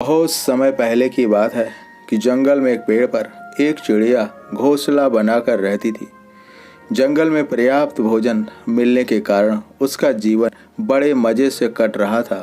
बहुत समय पहले की बात है कि जंगल में एक पेड़ पर एक चिड़िया घोंसला बनाकर रहती थी। जंगल में पर्याप्त भोजन मिलने के कारण उसका जीवन बड़े मज़े से कट रहा था,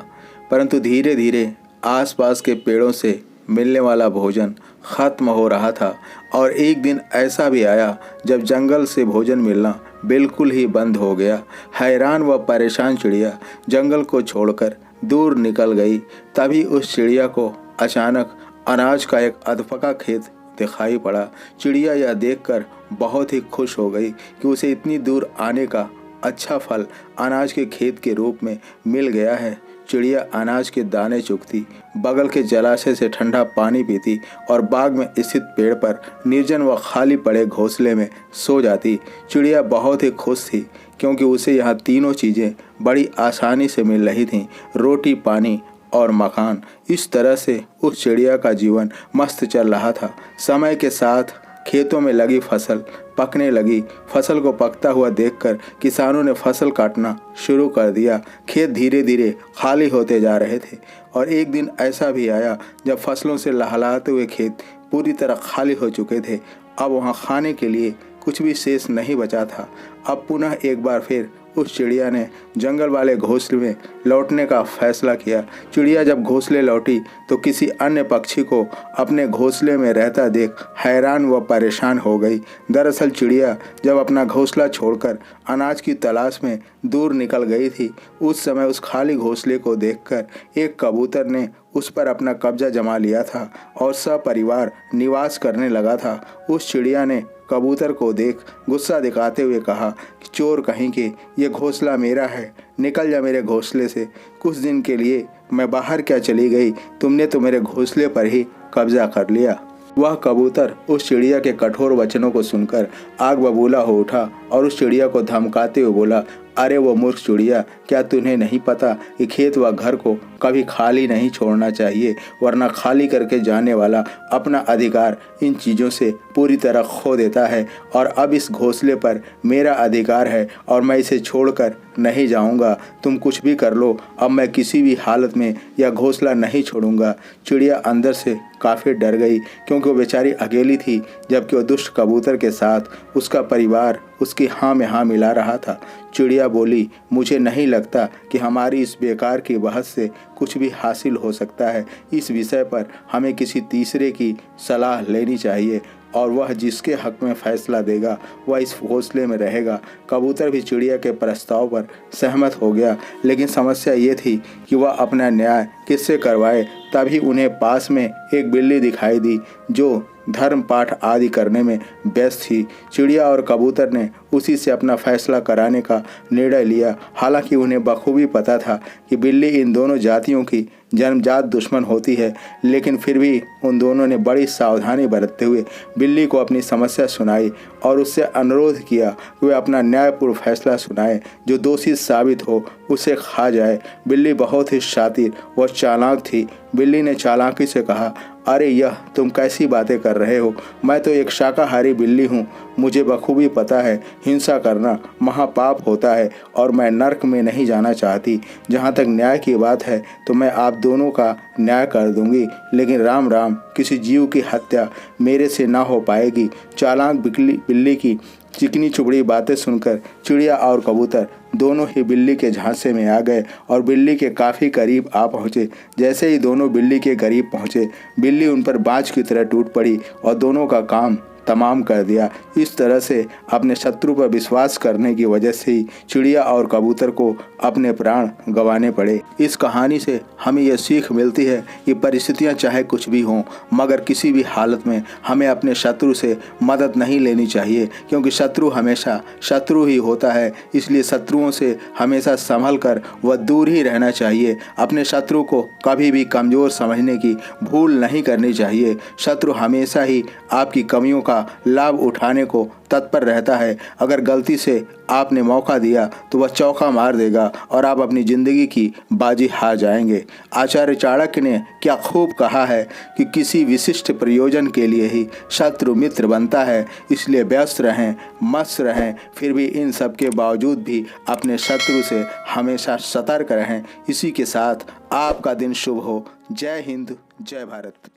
परंतु धीरे धीरे आसपास के पेड़ों से मिलने वाला भोजन खत्म हो रहा था। और एक दिन ऐसा भी आया जब जंगल से भोजन मिलना बिल्कुल ही बंद हो गया। हैरान व परेशान चिड़िया जंगल को छोड़कर दूर निकल गई। तभी उस चिड़िया को अचानक अनाज का एक अधपका खेत दिखाई पड़ा। चिड़िया यह देखकर बहुत ही खुश हो गई कि उसे इतनी दूर आने का अच्छा फल अनाज के खेत के रूप में मिल गया है। चिड़िया अनाज के दाने चुगती, बगल के जलाशय से ठंडा पानी पीती और बाग में स्थित पेड़ पर निर्जन व खाली पड़े घोंसले में सो जाती। चिड़िया बहुत ही खुश थी क्योंकि उसे यहाँ तीनों चीज़ें बड़ी आसानी से मिल रही थीं, रोटी, पानी और मकान। इस तरह से उस चिड़िया का जीवन मस्त चल रहा था। समय के साथ खेतों में लगी फसल पकने लगी। फसल को पकता हुआ देखकर किसानों ने फसल काटना शुरू कर दिया। खेत धीरे धीरे खाली होते जा रहे थे और एक दिन ऐसा भी आया जब फसलों से लहलहाते हुए खेत पूरी तरह खाली हो चुके थे। अब वहाँ खाने के लिए कुछ भी शेष नहीं बचा था। अब पुनः एक बार फिर उस चिड़िया ने जंगल वाले घोंसले में लौटने का फैसला किया। चिड़िया जब घोंसले लौटी तो किसी अन्य पक्षी को अपने घोंसले में रहता देख हैरान व परेशान हो गई। दरअसल चिड़िया जब अपना घोंसला छोड़कर अनाज की तलाश में दूर निकल गई थी, उस समय उस खाली घोंसले को देखकर एक कबूतर ने उस पर अपना कब्जा जमा लिया था और सपरिवार निवास करने लगा था। उस चिड़िया ने कबूतर को देख गुस्सा दिखाते हुए कहा कि चोर कहीं के, ये घोंसला मेरा है, निकल जा मेरे घोंसले से। कुछ दिन के लिए मैं बाहर क्या चली गई, तुमने तो मेरे घोंसले पर ही कब्जा कर लिया। वह कबूतर उस चिड़िया के कठोर वचनों को सुनकर आग बबूला हो उठा और उस चिड़िया को धमकाते हुए बोला, अरे वो मूर्ख चिड़िया, क्या तुम्हें नहीं पता कि खेत व घर को कभी खाली नहीं छोड़ना चाहिए, वरना खाली करके जाने वाला अपना अधिकार इन चीज़ों से पूरी तरह खो देता है। और अब इस घोंसले पर मेरा अधिकार है और मैं इसे छोड़कर नहीं जाऊंगा। तुम कुछ भी कर लो, अब मैं किसी भी हालत में यह घोंसला नहीं छोड़ूंगा। चिड़िया अंदर से काफ़ी डर गई क्योंकि वो बेचारी अकेली थी, जबकि वो दुष्ट कबूतर के साथ उसका परिवार उसकी हाँ में हाँ मिला रहा था। चिड़िया बोली, मुझे नहीं लगता कि हमारी इस बेकार की बहस से कुछ भी हासिल हो सकता है। इस विषय पर हमें किसी तीसरे की सलाह लेनी चाहिए और वह जिसके हक में फैसला देगा वह इस घोंसले में रहेगा। कबूतर भी चिड़िया के प्रस्ताव पर सहमत हो गया, लेकिन समस्या ये थी कि वह अपना न्याय किससे करवाए। तभी उन्हें पास में एक बिल्ली दिखाई दी जो धर्म पाठ आदि करने में व्यस्त थी। चिड़िया और कबूतर ने उसी से अपना फैसला कराने का निर्णय लिया। हालांकि उन्हें बखूबी पता था कि बिल्ली इन दोनों जातियों की जन्मजात दुश्मन होती है, लेकिन फिर भी उन दोनों ने बड़ी सावधानी बरतते हुए बिल्ली को अपनी समस्या सुनाई और उससे अनुरोध किया कि वह अपना न्यायपूर्ण फैसला सुनाए। जो दोषी साबित हो उसे खा जाए। बिल्ली बहुत ही शातिर व चालाक थी। बिल्ली ने चालाकी से कहा, अरे यह तुम कैसी बातें कर रहे हो, मैं तो एक शाकाहारी बिल्ली हूँ। मुझे बखूबी पता है हिंसा करना महापाप होता है और मैं नर्क में नहीं जाना चाहती। जहाँ तक न्याय की बात है तो मैं आप दोनों का न्याय कर दूंगी, लेकिन राम राम, किसी जीव की हत्या मेरे से ना हो पाएगी। चालाक बिल्ली की चिकनी चुपड़ी बातें सुनकर चिड़िया और कबूतर दोनों ही बिल्ली के झांसे में आ गए और बिल्ली के काफ़ी करीब आ पहुँचे। जैसे ही दोनों बिल्ली के करीब पहुँचे, बिल्ली उन पर बाज की तरह टूट पड़ी और दोनों का काम तमाम कर दिया। इस तरह से अपने शत्रु पर विश्वास करने की वजह से ही चिड़िया और कबूतर को अपने प्राण गंवाने पड़े। इस कहानी से हमें यह सीख मिलती है कि परिस्थितियां चाहे कुछ भी हों, मगर किसी भी हालत में हमें अपने शत्रु से मदद नहीं लेनी चाहिए, क्योंकि शत्रु हमेशा शत्रु ही होता है। इसलिए शत्रुओं से हमेशा संभल कर व दूर ही रहना चाहिए। अपने शत्रु को कभी भी कमज़ोर समझने की भूल नहीं करनी चाहिए। शत्रु हमेशा ही आपकी कमियों का लाभ उठाने को तत्पर रहता है। अगर गलती से आपने मौका दिया तो वह चौका मार देगा और आप अपनी ज़िंदगी की बाजी हार जाएंगे। आचार्य चाणक्य ने क्या खूब कहा है कि किसी विशिष्ट प्रयोजन के लिए ही शत्रु मित्र बनता है। इसलिए व्यस्त रहें, मस्त रहें, फिर भी इन सब के बावजूद भी अपने शत्रु से हमेशा सतर्क रहें। इसी के साथ आपका दिन शुभ हो। जय हिंद, जय भारत।